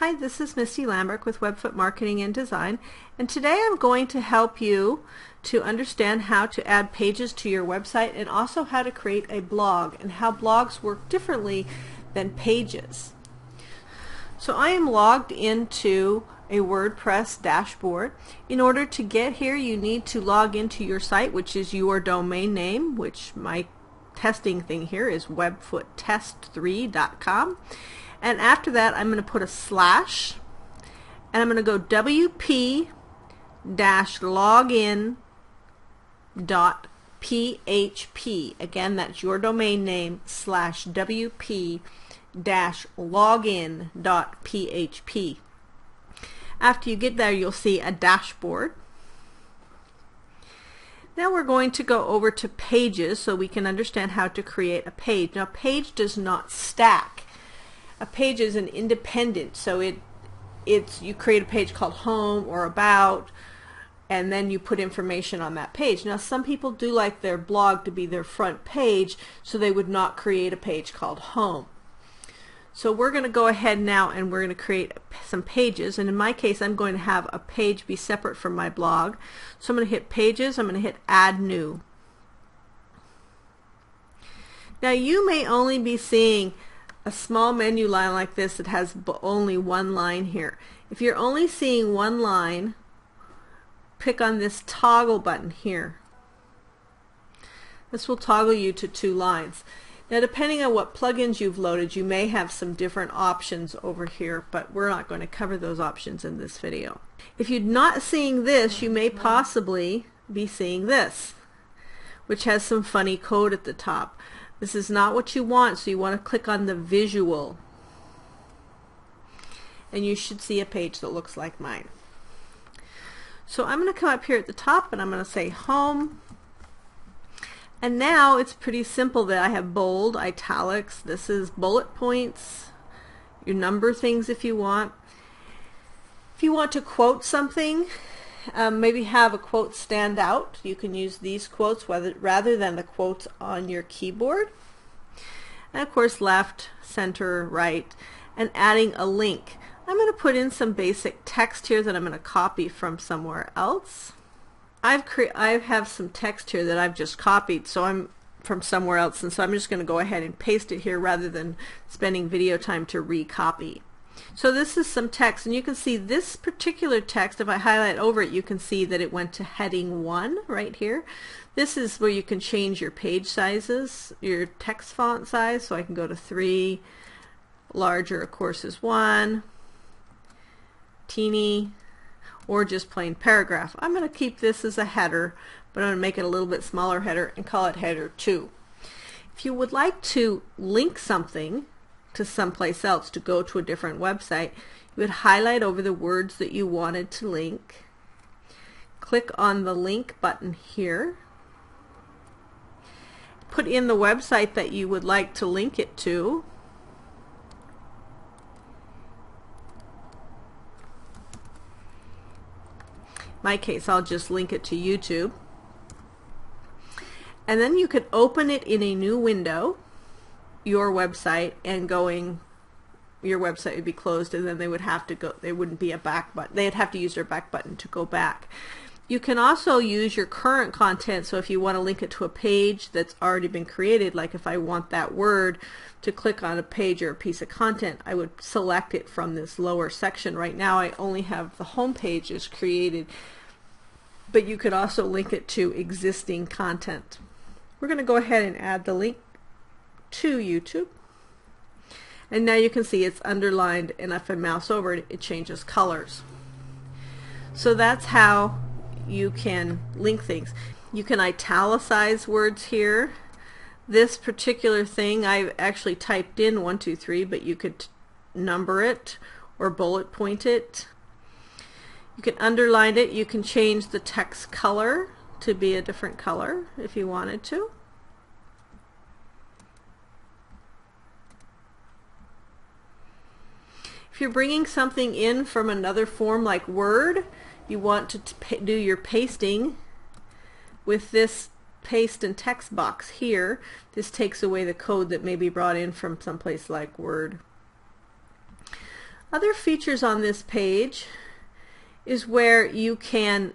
Hi, this is Misty Lambert with Webfoot Marketing and Design, and today I'm going to help you to understand how to add pages to your website and also how to create a blog and how blogs work differently than pages. So I am logged into a WordPress dashboard. In order to get here, you need to log into your site, which is your domain name, which my testing thing here is webfoottest3.com. And after that, I'm going to put a slash, and I'm going to go wp-login.php. Again, that's your domain name / wp-login.php. After you get there, you'll see a dashboard. Now we're going to go over to pages so we can understand how to create a page. Now, page does not stack. A page is an independent, so you create a page called home or about, and then you put information on that page. Now, some people do like their blog to be their front page, so they would not create a page called home. So we're going to go ahead now and we're going to create some pages, and in my case I'm going to have a page be separate from my blog. So I'm going to hit pages, I'm going to hit add new. Now you may only be seeing a small menu line like this that has only one line here. If you're only seeing one line, pick on this toggle button here. This will toggle you to 2 lines. Now, depending on what plugins you've loaded, you may have some different options over here, but we're not going to cover those options in this video. If you're not seeing this, you may possibly be seeing this, which has some funny code at the top. This is not what you want, so you want to click on the visual, and you should see a page that looks like mine. So I'm going to come up here at the top and I'm going to say home, and now it's pretty simple that I have bold, italics, this is bullet points, you number things if you want. If you want to quote something, maybe have a quote stand out, you can use these quotes rather than the quotes on your keyboard. And of course, left, center, right, and adding a link. I'm going to put in some basic text here that I'm going to copy from somewhere else. I have some text here that I've just copied, so I'm from somewhere else, and so I'm just going to go ahead and paste it here rather than spending video time to recopy. So this is some text, and you can see this particular text, if I highlight over it, you can see that it went to heading 1 right here. This is where you can change your page sizes, your text font size, so I can go to 3, larger of course is 1, teeny, or just plain paragraph. I'm going to keep this as a header, but I'm going to make it a little bit smaller header and call it header 2. If you would like to link something to someplace else, to go to a different website, you would highlight over the words that you wanted to link, click on the link button here, put in the website that you would like to link it to, in my case I'll just link it to YouTube, and then you could open it in a new window, your website, and your website would be closed, and then they would have to go, there wouldn't be a back button, they'd have to use their back button to go back. You can also use your current content, so if you want to link it to a page that's already been created, like if I want that word to click on a page or a piece of content, I would select it from this lower section. Right now I only have the home page is created, but you could also link it to existing content. We're going to go ahead and add the link to YouTube, and now you can see it's underlined, and if I mouse over it, it changes colors. So that's how you can link things. You can italicize words here. This particular thing I've actually typed in 1, 2, 3, but you could number it or bullet point it. You can underline it. You can change the text color to be a different color if you wanted to. If you're bringing something in from another form like Word, you want to do your pasting with this paste and text box here. This takes away the code that may be brought in from someplace like Word. Other features on this page is where you can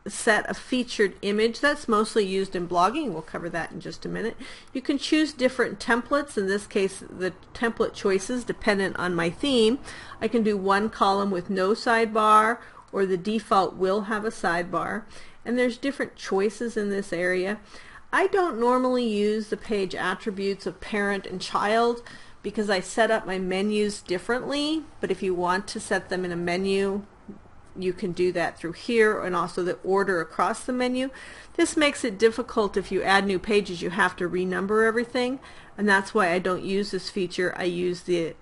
set a featured image. That's mostly used in blogging. We'll cover that in just a minute. You can choose different templates. In this case, the template choices dependent on my theme. I can do one column with no sidebar, or the default will have a sidebar. And there's different choices in this area. I don't normally use the page attributes of parent and child because I set up my menus differently, but if you want to set them in a menu, you can do that through here, and also the order across the menu. This makes it difficult. If you add new pages, you have to renumber everything, and that's why I don't use this feature. I use the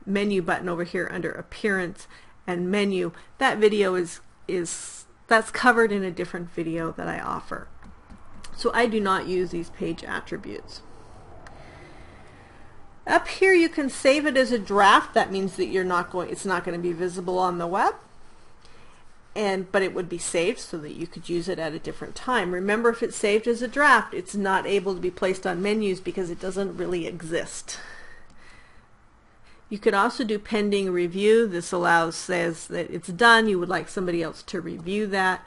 menu button over here under Appearance and Menu. That video that's covered in a different video that I offer. So I do not use these page attributes. Up here you can save it as a draft. That means that it's not going to be visible on the web. But it would be saved so that you could use it at a different time. Remember, if it's saved as a draft, it's not able to be placed on menus because it doesn't really exist. You could also do pending review. This says that it's done. You would like somebody else to review that.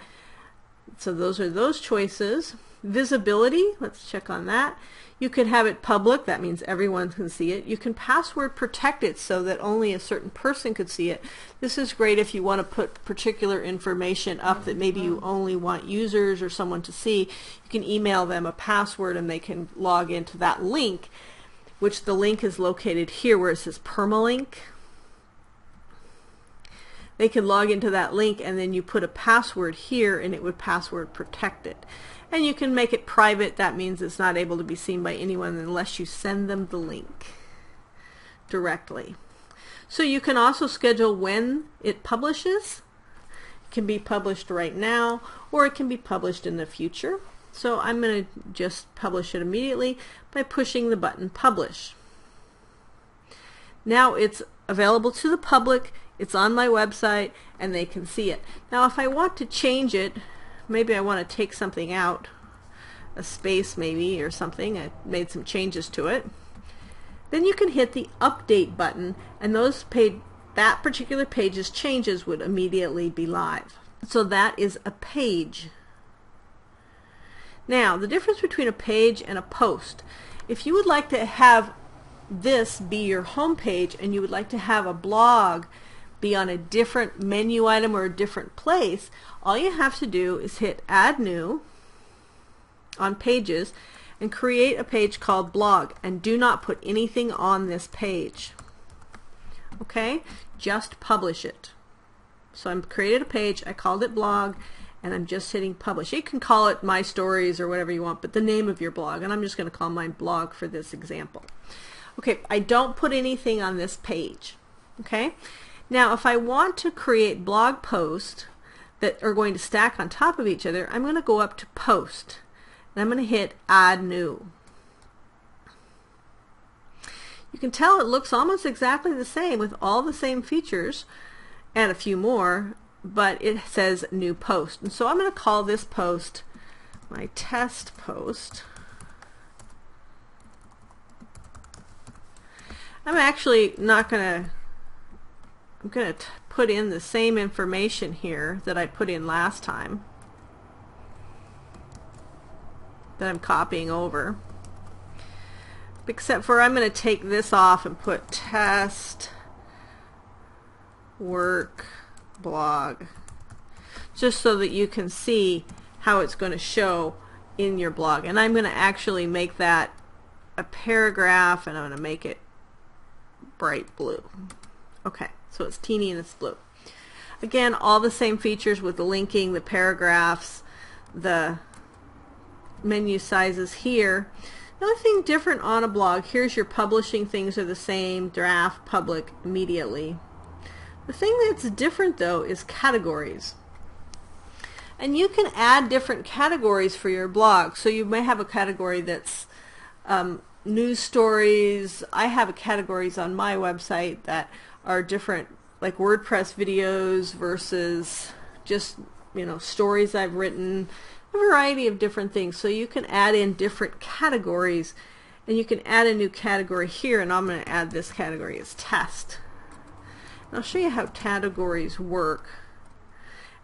So those are those choices. Visibility, let's check on that. You can have it public. That means everyone can see it. You can password protect it so that only a certain person could see it. This is great if you want to put particular information up that maybe you only want users or someone to see. You can email them a password and they can log into that link, which the link is located here where it says permalink. They can log into that link and then you put a password here and it would password protect it. And you can make it private. That means it's not able to be seen by anyone unless you send them the link directly. So you can also schedule when it publishes. It can be published right now, or it can be published in the future. So I'm going to just publish it immediately by pushing the button Publish. Now it's available to the public. It's on my website and they can see it. Now if I want to change it, maybe I want to take something out, a space maybe or something, I made some changes to it, then you can hit the update button and that particular page's changes would immediately be live. So that is a page. Now the difference between a page and a post. If you would like to have this be your home page and you would like to have a blog be on a different menu item or a different place, all you have to do is hit Add New on Pages and create a page called Blog, and do not put anything on this page. Okay? Just publish it. So I've created a page, I called it Blog, and I'm just hitting Publish. You can call it My Stories or whatever you want, but the name of your blog, and I'm just going to call mine Blog for this example. Okay, I don't put anything on this page. Okay? Now if I want to create blog posts that are going to stack on top of each other, I'm going to go up to Post and I'm going to hit Add New. You can tell it looks almost exactly the same with all the same features and a few more, but it says New Post. And so I'm going to call this post my test post. I'm actually not going to I'm going to put in the same information here that I put in last time that I'm copying over, except for I'm going to take this off and put test work blog, just so that you can see how it's going to show in your blog. And I'm going to actually make that a paragraph, and I'm going to make it bright blue. Okay, so it's teeny and it's blue. Again, all the same features with the linking, the paragraphs, the menu sizes here. The only thing different on a blog, here's your publishing, things are the same, draft, public, immediately. The thing that's different though is categories. And you can add different categories for your blog. So you may have a category that's news stories. I have categories on my website that are different, like WordPress videos versus just, stories I've written, a variety of different things. So you can add in different categories, and you can add a new category here, and I'm going to add this category as test. I'll show you how categories work.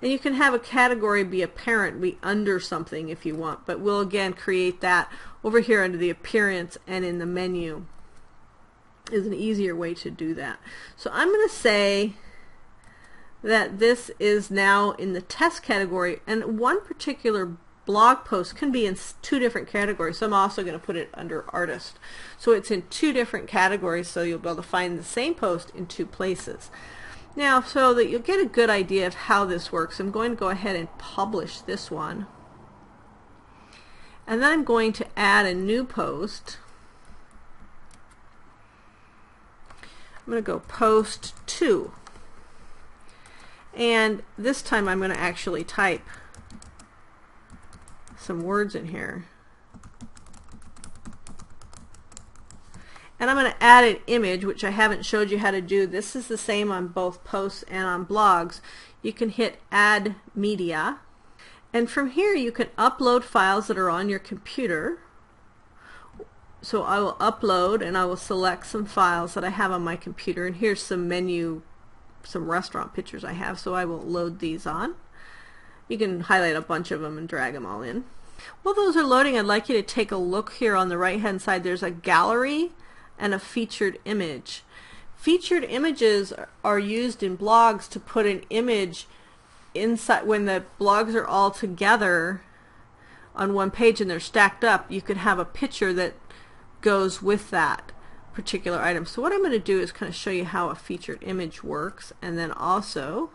And you can have a category be apparent, be under something if you want, but we'll again create that over here under the appearance and in the menu is an easier way to do that. So I'm going to say that this is now in the test category, and one particular blog post can be in two different categories. So I'm also going to put it under artist. So it's in two different categories, so you'll be able to find the same post in two places. Now, so that you'll get a good idea of how this works, I'm going to go ahead and publish this one. And then I'm going to add a new post. I'm going to go post 2. And this time I'm going to actually type some words in here. And I'm going to add an image, which I haven't showed you how to do. This is the same on both posts and on blogs. You can hit Add Media. And from here you can upload files that are on your computer. So I will upload and I will select some files that I have on my computer. And here's some menu, some restaurant pictures I have. So I will load these on. You can highlight a bunch of them and drag them all in. While those are loading, I'd like you to take a look here on the right hand side. There's a gallery and a featured image. Featured images are used in blogs to put an image inside. When the blogs are all together on one page and they're stacked up, you could have a picture that goes with that particular item. So what I'm going to do is kind of show you how a featured image works, and then also,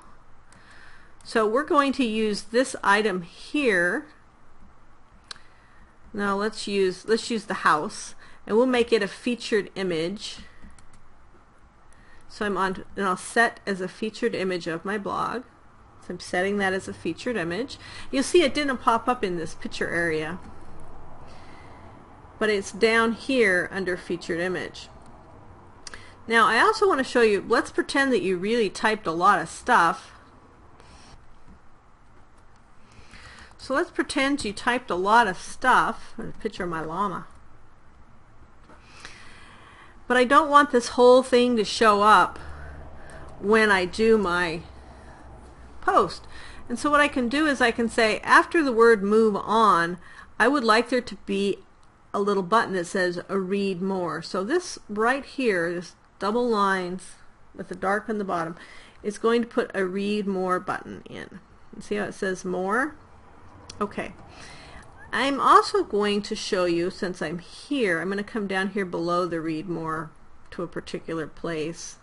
so we're going to use this item here. Now let's use the house, and we'll make it a featured image. So I'm on, and I'll set as a featured image of my blog. So I'm setting that as a featured image. You'll see it didn't pop up in this picture area, but it's down here under featured image. Now I also want to show you, let's pretend that you really typed a lot of stuff. So let's pretend you typed a lot of stuff. A picture of my llama. But I don't want this whole thing to show up when I do my post. And so what I can do is I can say, after the word move on, I would like there to be a little button that says read more. So this right here, this double lines with the dark on the bottom, is going to put a read more button in. See how it says more? Okay. I'm also going to show you, since I'm here, I'm going to come down here below the read more to a particular place,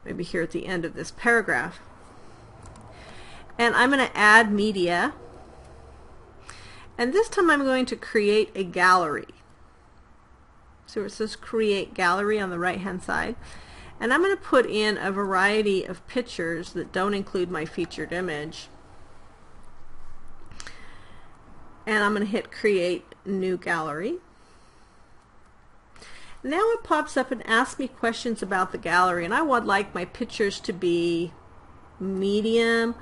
maybe here at the end of this paragraph. And I'm going to add media, and this time I'm going to create a gallery. So it says create gallery on the right hand side, and I'm going to put in a variety of pictures that don't include my featured image. And I'm going to hit create new gallery. Now it pops up and asks me questions about the gallery, and I would like my pictures to be medium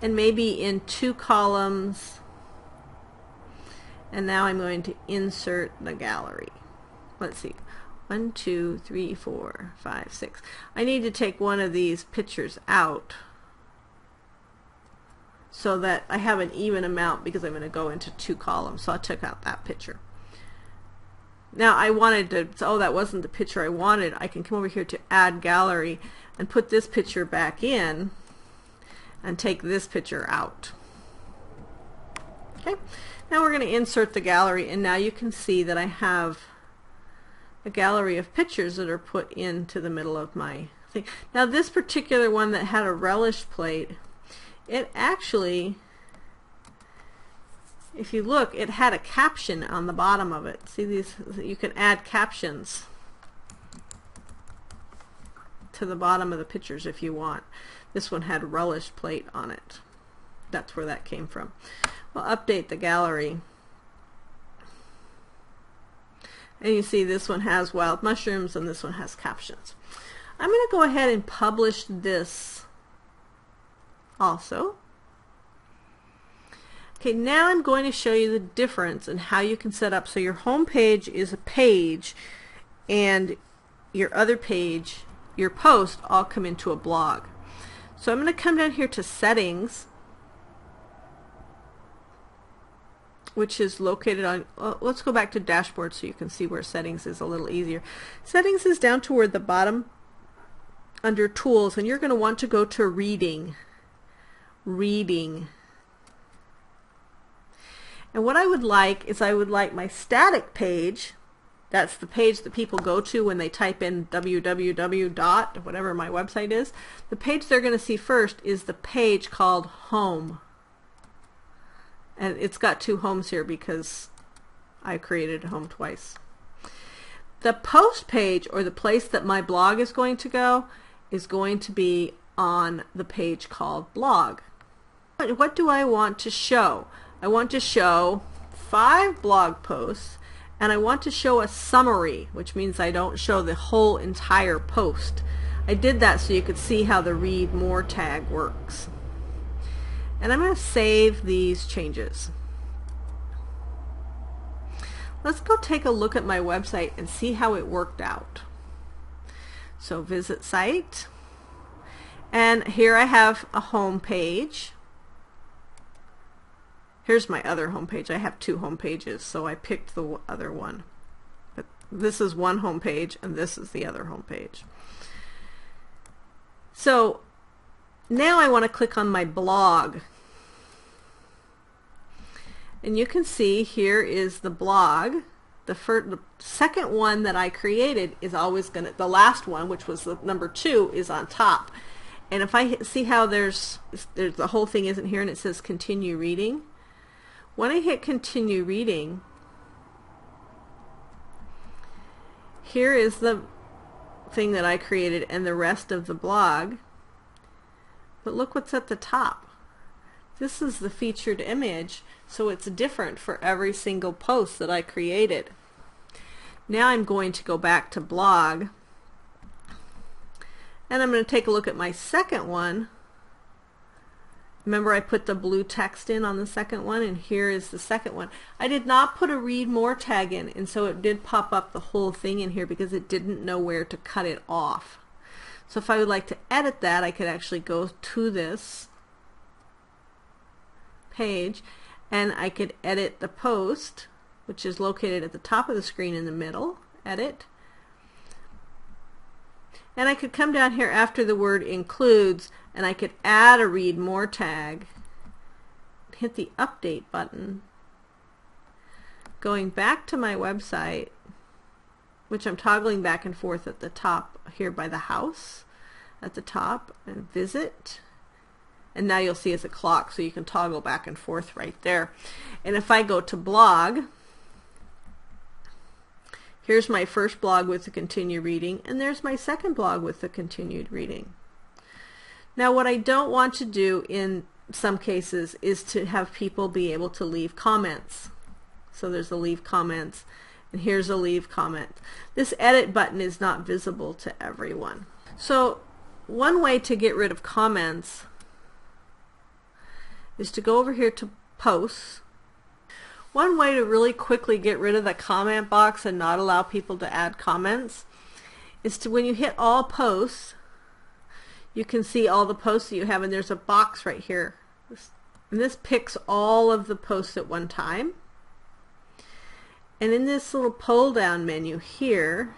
and maybe in 2 columns. And now I'm going to insert the gallery. Let's see, 1, 2, 3, 4, 5, 6. I need to take one of these pictures out so that I have an even amount, because I'm going to go into 2 columns. So I took out that picture. Now I wanted to, oh, that wasn't the picture I wanted. I can come over here to add gallery and put this picture back in and take this picture out. Okay, now we're going to insert the gallery, and now you can see that I have a gallery of pictures that are put into the middle of my thing. Now this particular one that had a relish plate, it actually, if you look, it had a caption on the bottom of it. See these? You can add captions to the bottom of the pictures if you want. This one had relish plate on it. That's where that came from. We'll update the gallery. And you see this one has wild mushrooms and this one has captions. I'm going to go ahead and publish this also. Okay, now I'm going to show you the difference in how you can set up so your home page is a page and your other page your posts all come into a blog. So I'm going to come down here to settings, which is located on, let's go back to dashboard so you can see where settings is a little easier. Settings is down toward the bottom under tools, and you're going to want to go to reading. And what I would like is I would like my static page, that's the page that people go to when they type in www dot whatever my website is. The page they're going to see first is the page called home. And it's got two homes here because I created a home twice. The post page, or the place that my blog is going to go, is going to be on the page called blog. What do I want to show? I want to show 5 blog posts, and I want to show a summary, which means I don't show the whole entire post. I did that so you could see how the read more tag works. And I'm going to save these changes. Let's go take a look at my website and see how it worked out. So visit site, and here I have a home page. Here's my other home page. I have 2 home pages, so I picked the other one. But this is one home page, and this is the other home page. So now I want to click on my blog. And you can see here is the blog. The second one that I created is always going to, the last one, which was the number 2, is on top. And if I see how there's the whole thing isn't here and it says continue reading. When I hit continue reading, here is the thing that I created and the rest of the blog. But look what's at the top. This is the featured image, so it's different for every single post that I created. Now I'm going to go back to blog, and I'm going to take a look at my second one. Remember, I put the blue text in on the second one, and here is the second one. I did not put a read more tag in, and so it did pop up the whole thing in here because it didn't know where to cut it off. So if I would like to edit that, I could actually go to this page, and I could edit the post, which is located at the top of the screen in the middle. Edit. And I could come down here after the word includes, and I could add a read more tag, hit the update button, going back to my website, which I'm toggling back and forth at the top here by the house at the top, and visit. And now you'll see it's a clock, so you can toggle back and forth right there. And if I go to blog, here's my first blog with the continue reading, and there's my second blog with the continued reading. Now what I don't want to do in some cases is to have people be able to leave comments. So there's a leave comments, and here's a leave comment. This edit button is not visible to everyone. So one way to get rid of comments is to go over here to posts. One way to really quickly get rid of the comment box and not allow people to add comments is to, when you hit all posts, you can see all the posts that you have, and there's a box right here. And this picks all of the posts at one time. And in this little pull down menu here,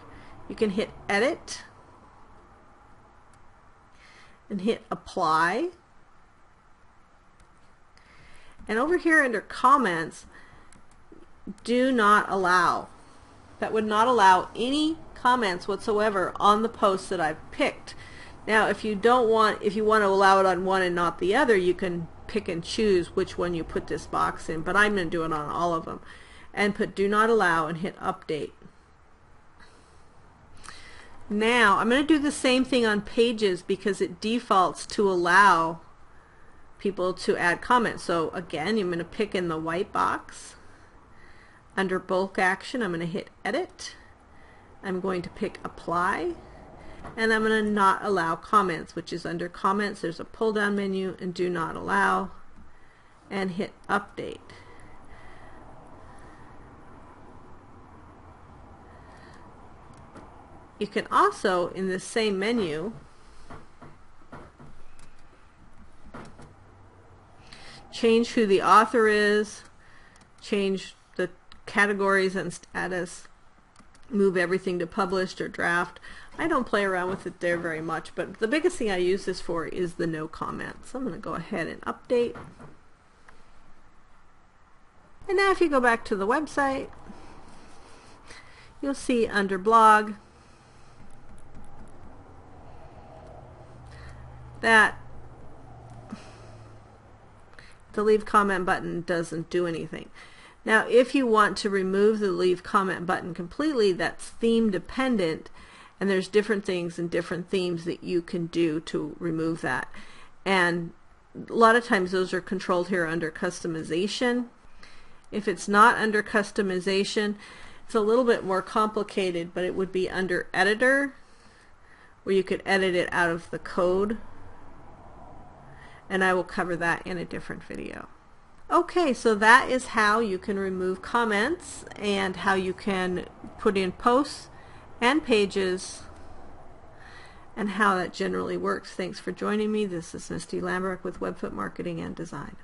you can hit edit and hit apply. And over here under comments, do not allow. That would not allow any comments whatsoever on the posts that I've picked. Now if you want to allow it on one and not the other, you can pick and choose which one you put this box in, but I'm going to do it on all of them. And put do not allow and hit update. Now I'm going to do the same thing on pages because it defaults to allow people to add comments. So again, I'm going to pick in the white box. Under bulk action, I'm going to hit edit. I'm going to pick apply, and I'm going to not allow comments, which is under comments. There's a pull down menu and do not allow, and hit update. You can also, in this same menu, change who the author is, change the categories and status, move everything to published or draft. I don't play around with it there very much, but the biggest thing I use this for is the no comment. So I'm going to go ahead and update. And now if you go back to the website, you'll see under blog that the leave comment button doesn't do anything. Now if you want to remove the leave comment button completely, that's theme dependent, and there's different things and different themes that you can do to remove that. And a lot of times those are controlled here under customization. If it's not under customization, it's a little bit more complicated, but it would be under editor, where you could edit it out of the code. And I will cover that in a different video. Okay, so that is how you can remove comments and how you can put in posts and pages and how that generally works. Thanks for joining me. This is Misty Lambrecht with Webfoot Marketing and Design.